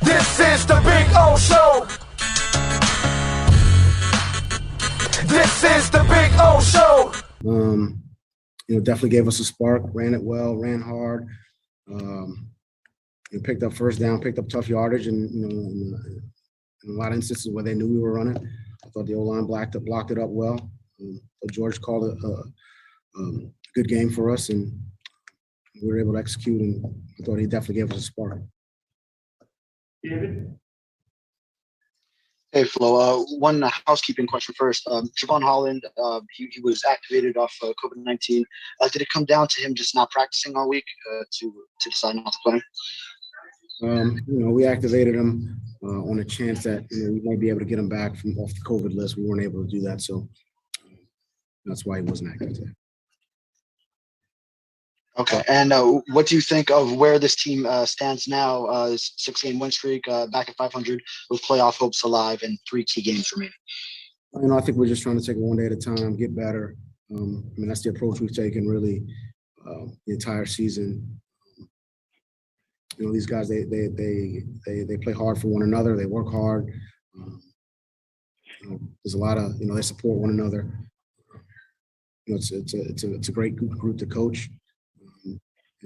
This is the Big O Show. This is the Big O Show. Definitely gave us a spark, ran it well, ran hard, picked up first down, picked up tough yardage, and in a lot of instances where they knew we were running, I thought the O-line blocked it up well. George called a good game for us, and we were able to execute, and I thought he definitely gave us a spark. David? Hey, Flo. One housekeeping question first. Javon Holland, he was activated off COVID-19. Did it come down to him just not practicing all week to decide not to play? We activated him on a chance that we might be able to get him back from off the COVID list. We weren't able to do that, so that's why he wasn't active today. Okay, and what do you think of where this team stands now? 6-game win streak, back at 500 with playoff hopes alive and 3 key games remaining. I think we're just trying to take it one day at a time, get better. That's the approach we've taken really the entire season. These guys, they play hard for one another. They work hard. There's a lot of, they support one another. It's a great group to coach.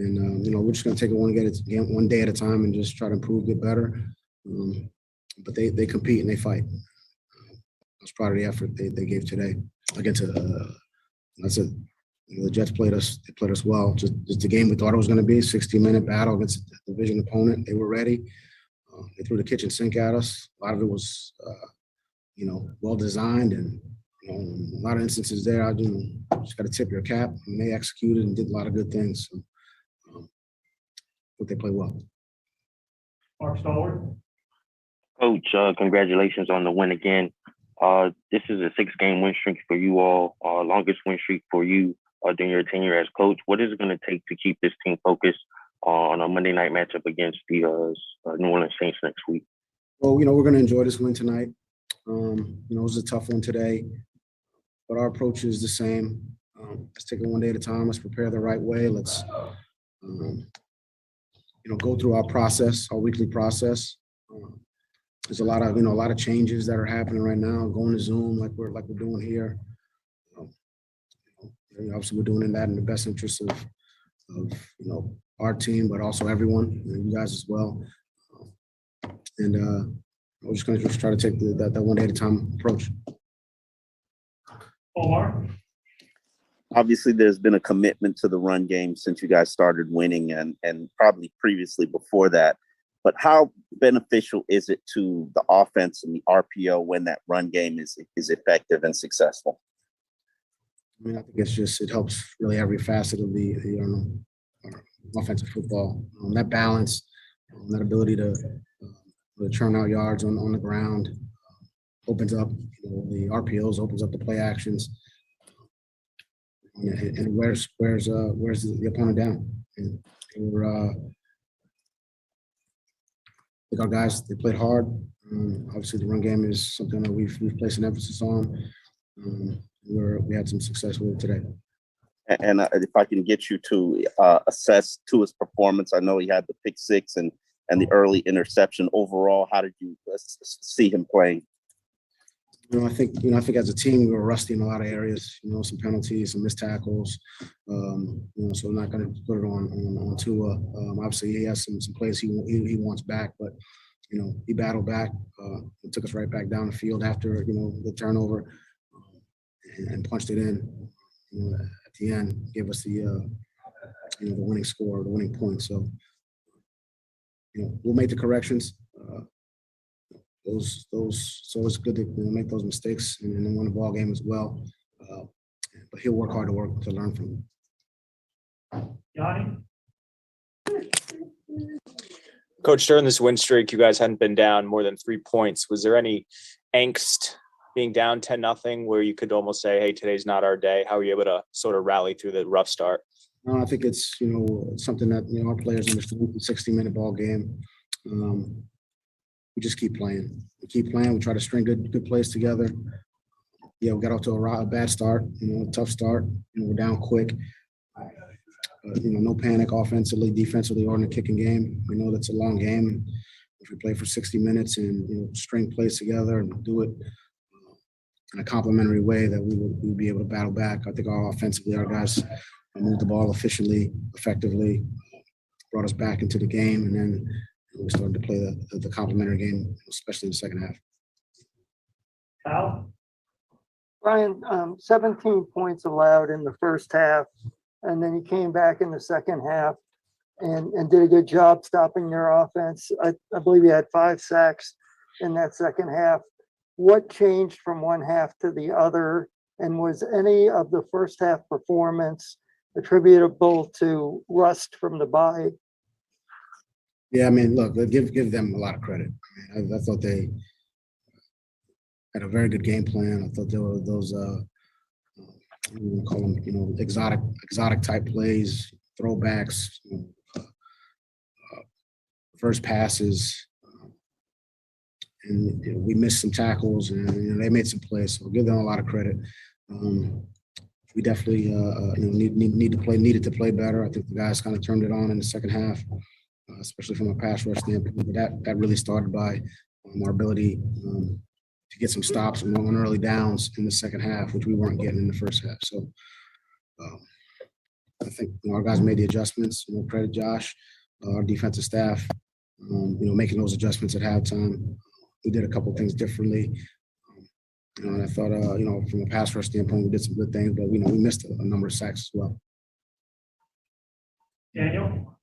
We're just going to take it one day at a time and just try to improve, get better. But they compete and they fight. I was proud of the effort they gave today. Against the Jets played us. They played us well. Just the game we thought it was going to be. 60-minute battle against a division opponent. They were ready. They threw the kitchen sink at us. A lot of it was, well designed, and a lot of instances there. I just got to tip your cap. And they executed and did a lot of good things. So, but they play well. Mark Stallworth? Coach, congratulations on the win again. This is a 6-game win streak for you all, longest win streak for you during your tenure as coach. What is it going to take to keep this team focused on a Monday night matchup against the New Orleans Saints next week? Well, we're going to enjoy this win tonight. It was a tough one today, but our approach is the same. Let's take it one day at a time. Let's prepare the right way. Let's, go through our process, our weekly process. There's a lot of changes that are happening right now. Going to Zoom like we're doing here. Obviously, we're doing that in the best interest of our team, but also everyone, you guys as well. And we're just going to try to take that one day at a time approach. Omar? Obviously, there's been a commitment to the run game since you guys started winning, and probably previously before that. But how beneficial is it to the offense and the RPO when that run game is effective and successful? I think it helps really every facet of the offensive football. That balance, that ability to churn out yards on the ground opens up the RPOs, opens up the play actions. And wears the opponent down. And I think our guys, they played hard. Obviously, the run game is something that we've placed an emphasis on. We had some success with it today. And if I can get you to assess Tua's performance, I know he had the pick six and the early interception. Overall, how did you see him playing? I think as a team we were rusty in a lot of areas. Some penalties, some missed tackles. So I'm not going to put it on Tua. Obviously, he has some plays he wants back, but he battled back. It took us right back down the field after the turnover, and punched it in. At the end, gave us the winning score, the winning point. So we'll make the corrections. So it's good to make those mistakes and then win the ball game as well. But he'll work hard to learn from them. Yanni? Coach, during this win streak, you guys hadn't been down more than 3 points. Was there any angst being down 10-0 where you could almost say, hey, today's not our day? How were you able to sort of rally through the rough start? I think it's, something that, our players understand. The 60-minute ball game. We just keep playing. We try to string good plays together. Yeah, we got off to a bad start, a tough start. We're down quick. No panic offensively, defensively, or in the kicking game. We know that's a long game. if we play for 60 minutes and string plays together and do it in a complementary way, that we would be able to battle back. I think offensively, our guys moved the ball efficiently, effectively, brought us back into the game, and then we started to play the complementary game, especially in the second half. Al? Brian, 17 points allowed in the first half, and then you came back in the second half and did a good job stopping their offense. I believe you had 5 sacks in that second half. What changed from one half to the other? And was any of the first half performance attributable to rust from the bye? Yeah, I mean, look, give them a lot of credit. I mean, I thought they had a very good game plan. I thought there were those, we call them, exotic type plays, throwbacks, first passes, and we missed some tackles, and they made some plays. So I'll give them a lot of credit. We definitely, needed to play better. I think the guys kind of turned it on in the second half, especially from a pass rush standpoint. But that really started by our ability to get some stops and on early downs in the second half, which we weren't getting in the first half. So I think our guys made the adjustments. Credit Josh, our defensive staff, making those adjustments at halftime. We did a couple of things differently. And I thought, from a pass rush standpoint, we did some good things, but we missed a number of sacks as well. Daniel?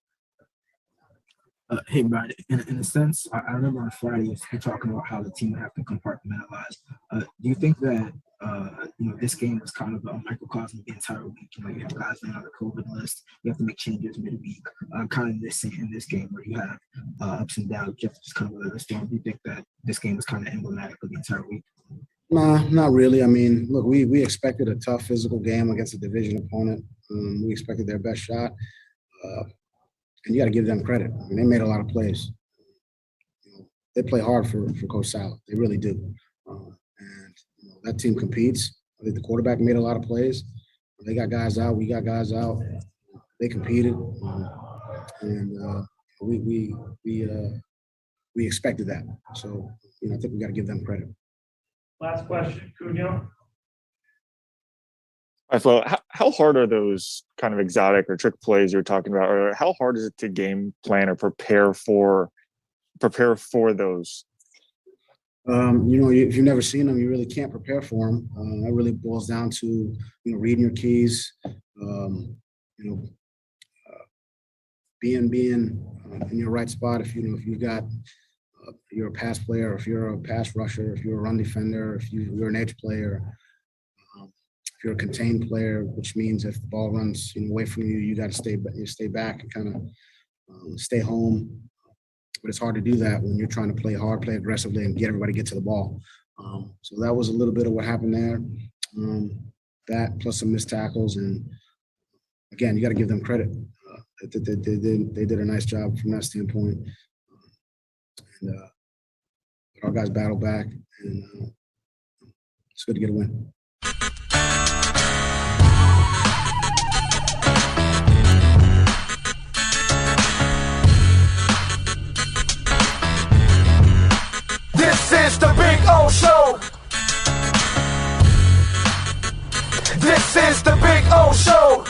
Hey, Brian, in a sense, I remember on Friday you're talking about how the team would have to compartmentalize. Do you think that, this game was kind of a microcosm of the entire week? You have guys on the COVID list. You have to make changes midweek. Kind of in this game where you have ups and downs, just kind of a storm. Do you think that this game was kind of emblematic of the entire week? Nah, not really. I mean, look, we expected a tough physical game against a division opponent. We expected their best shot. And you got to give them credit. I mean, they made a lot of plays. They play hard for Coach Saleh. They really do. And that team competes. I think the quarterback made a lot of plays. They got guys out. We got guys out. They competed, and we expected that. So I think we got to give them credit. Last question, Cunio. Hi, Flo. How hard are those kind of exotic or trick plays you're talking about? Or how hard is it to game plan or prepare for those? If you've never seen them, you really can't prepare for them. That really boils down to reading your keys, being in your right spot. If you've got you're a pass player, if you're a pass rusher, if you're a run defender, if you're an edge player. If you're a contained player, which means if the ball runs away from you, you got to stay back and kind of stay home. But it's hard to do that when you're trying to play hard, play aggressively, and get everybody to get to the ball. So that was a little bit of what happened there. That plus some missed tackles, and again, you got to give them credit. They did a nice job from that standpoint. And our guys battled back, and it's good to get a win. This is the Big O Show. This is the Big O Show.